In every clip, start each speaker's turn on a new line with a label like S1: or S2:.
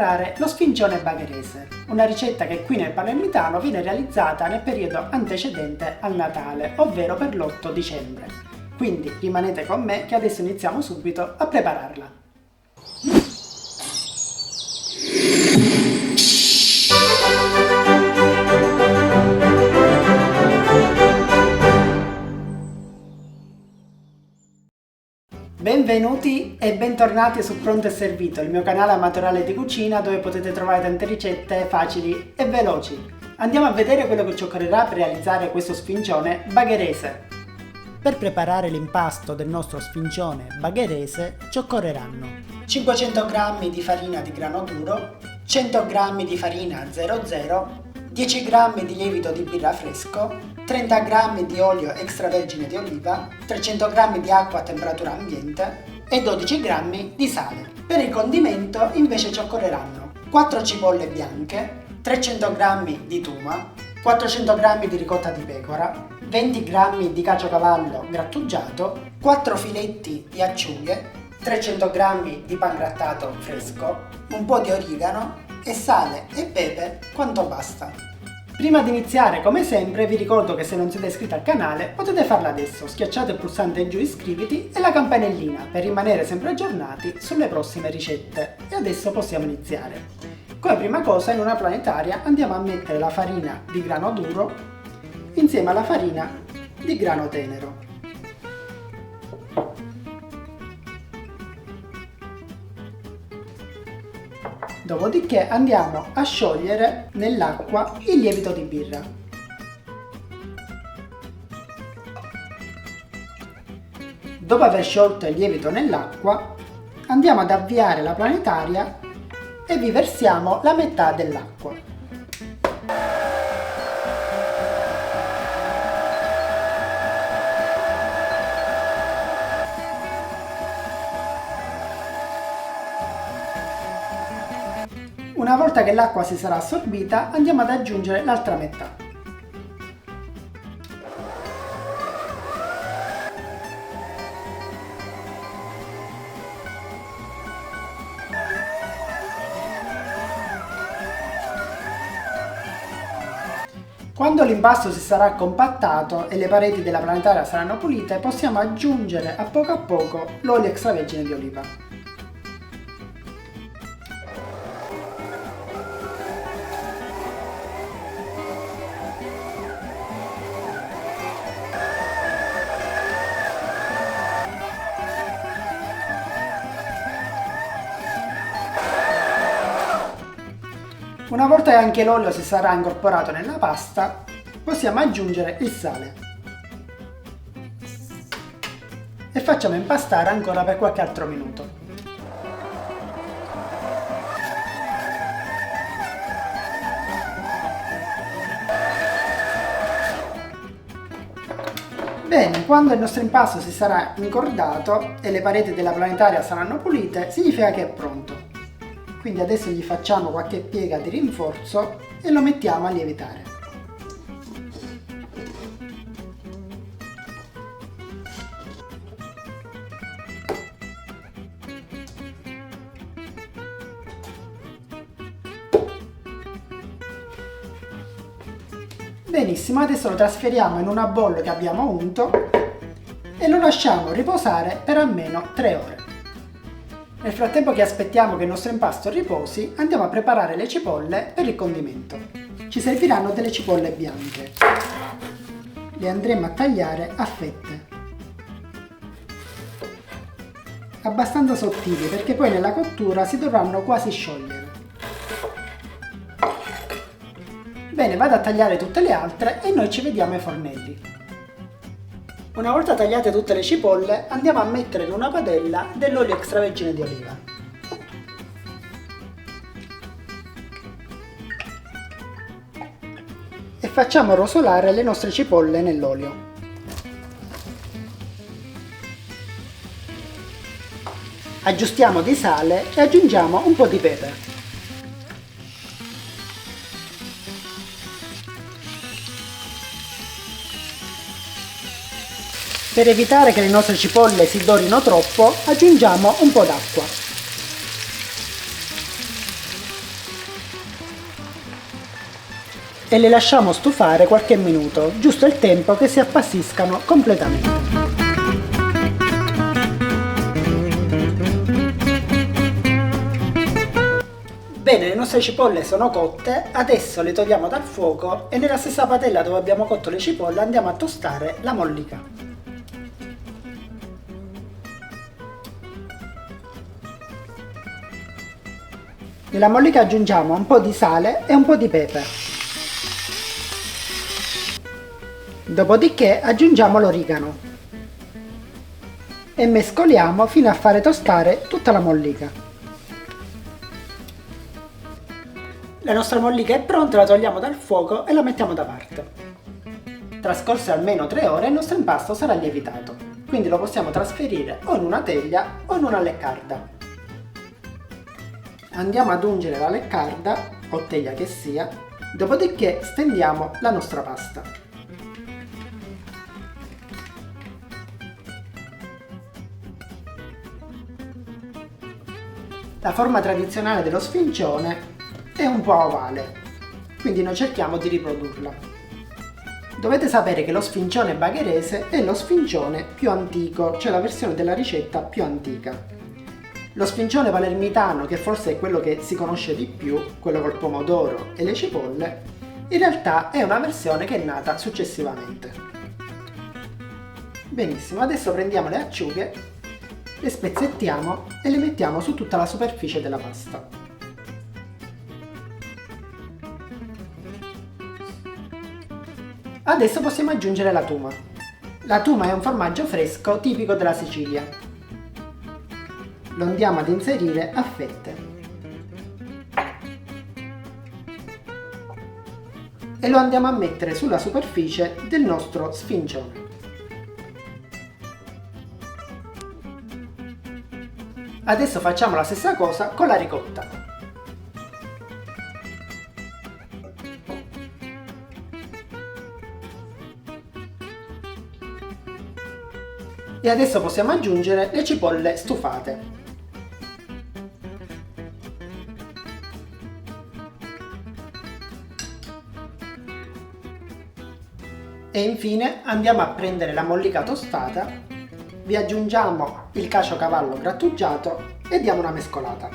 S1: preparare lo sfincione bagherese, una ricetta che qui nel Palermitano viene realizzata nel periodo antecedente al Natale, ovvero per l'8 dicembre. Quindi rimanete con me che adesso iniziamo subito a prepararla. Benvenuti e bentornati su Pronto e Servito, il mio canale amatoriale di cucina dove potete trovare tante ricette facili e veloci. Andiamo a vedere quello che ci occorrerà per realizzare questo sfincione bagherese. Per preparare l'impasto del nostro sfincione bagherese ci occorreranno 500 g di farina di grano duro, 100 g di farina 00, 10 g di lievito di birra fresco, 30 g di olio extravergine di oliva, 300 g di acqua a temperatura ambiente e 12 g di sale. Per il condimento invece ci occorreranno 4 cipolle bianche, 300 g di tuma, 400 g di ricotta di pecora, 20 g di caciocavallo grattugiato, 4 filetti di acciughe, 300 g di pangrattato fresco, un po' di origano e sale e pepe quanto basta. Prima di iniziare, come sempre, vi ricordo che se non siete iscritti al canale potete farlo adesso, schiacciate il pulsante in giù iscriviti e la campanellina per rimanere sempre aggiornati sulle prossime ricette. E adesso possiamo iniziare. Come prima cosa, in una planetaria andiamo a mettere la farina di grano duro insieme alla farina di grano tenero. Dopodiché andiamo a sciogliere nell'acqua il lievito di birra. Dopo aver sciolto il lievito nell'acqua, andiamo ad avviare la planetaria e vi versiamo la metà dell'acqua. Una volta che l'acqua si sarà assorbita, andiamo ad aggiungere l'altra metà. Quando l'impasto si sarà compattato e le pareti della planetaria saranno pulite, possiamo aggiungere a poco l'olio extravergine di oliva. Una volta che anche l'olio si sarà incorporato nella pasta, possiamo aggiungere il sale e facciamo impastare ancora per qualche altro minuto. Bene, quando il nostro impasto si sarà incordato e le pareti della planetaria saranno pulite, significa che è pronto. Quindi adesso gli facciamo qualche piega di rinforzo e lo mettiamo a lievitare. Benissimo, adesso lo trasferiamo in una bolla che abbiamo unto e lo lasciamo riposare per almeno 3 ore. Nel frattempo che aspettiamo che il nostro impasto riposi, andiamo a preparare le cipolle per il condimento. Ci serviranno delle cipolle bianche. Le andremo a tagliare a fette, abbastanza sottili perché poi nella cottura si dovranno quasi sciogliere. Bene, vado a tagliare tutte le altre e noi ci vediamo ai fornelli. Una volta tagliate tutte le cipolle, andiamo a mettere in una padella dell'olio extravergine di oliva. E facciamo rosolare le nostre cipolle nell'olio. Aggiustiamo di sale e aggiungiamo un po' di pepe. Per evitare che le nostre cipolle si dorino troppo, aggiungiamo un po' d'acqua. e le lasciamo stufare qualche minuto, giusto il tempo che si appassiscano completamente. Bene, le nostre cipolle sono cotte, adesso le togliamo dal fuoco e nella stessa padella dove abbiamo cotto le cipolle andiamo a tostare la mollica. Nella mollica aggiungiamo un po' di sale e un po' di pepe. Dopodiché aggiungiamo l'origano e mescoliamo fino a fare tostare tutta la mollica. La nostra mollica è pronta, la togliamo dal fuoco e la mettiamo da parte. Trascorse almeno 3 ore il nostro impasto sarà lievitato, quindi lo possiamo trasferire o in una teglia o in una leccarda. Andiamo ad ungere la leccarda, o teglia che sia, dopodiché stendiamo la nostra pasta. La forma tradizionale dello sfincione è un po' ovale, quindi noi cerchiamo di riprodurla. Dovete sapere che lo sfincione bagherese è lo sfincione più antico, cioè la versione della ricetta più antica. Lo sfincione palermitano, che forse è quello che si conosce di più, quello col pomodoro e le cipolle, in realtà è una versione che è nata successivamente. Benissimo, adesso prendiamo le acciughe, le spezzettiamo e le mettiamo su tutta la superficie della pasta. Adesso possiamo aggiungere la tuma. La tuma è un formaggio fresco tipico della Sicilia. Lo andiamo ad inserire a fette. E lo andiamo a mettere sulla superficie del nostro sfincione. Adesso facciamo la stessa cosa con la ricotta. E adesso possiamo aggiungere le cipolle stufate. E infine andiamo a prendere la mollica tostata, vi aggiungiamo il caciocavallo grattugiato e diamo una mescolata.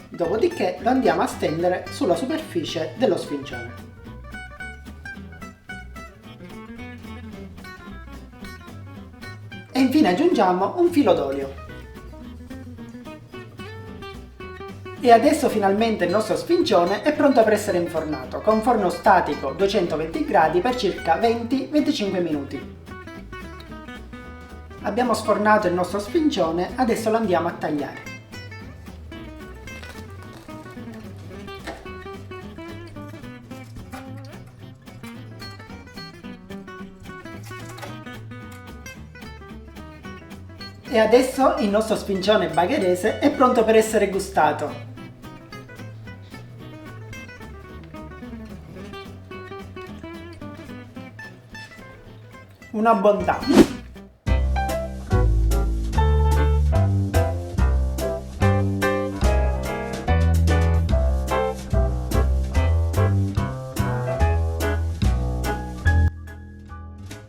S1: Dopodiché lo andiamo a stendere sulla superficie dello sfincione. E infine aggiungiamo un filo d'olio. E adesso finalmente il nostro sfincione è pronto per essere infornato con forno statico 220 gradi per circa 20-25 minuti. Abbiamo sfornato il nostro sfincione, adesso lo andiamo a tagliare. E adesso il nostro sfincione bagherese è pronto per essere gustato. Una bontà!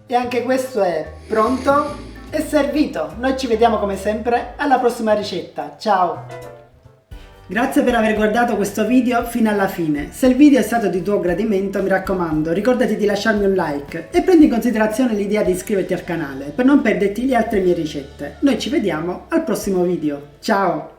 S1: E anche questo è pronto e servito. Noi ci vediamo come sempre alla prossima ricetta. Ciao! Grazie per aver guardato questo video fino alla fine. Se il video è stato di tuo gradimento, mi raccomando, ricordati di lasciarmi un like e prendi in considerazione l'idea di iscriverti al canale per non perderti le altre mie ricette. Noi ci vediamo al prossimo video. Ciao!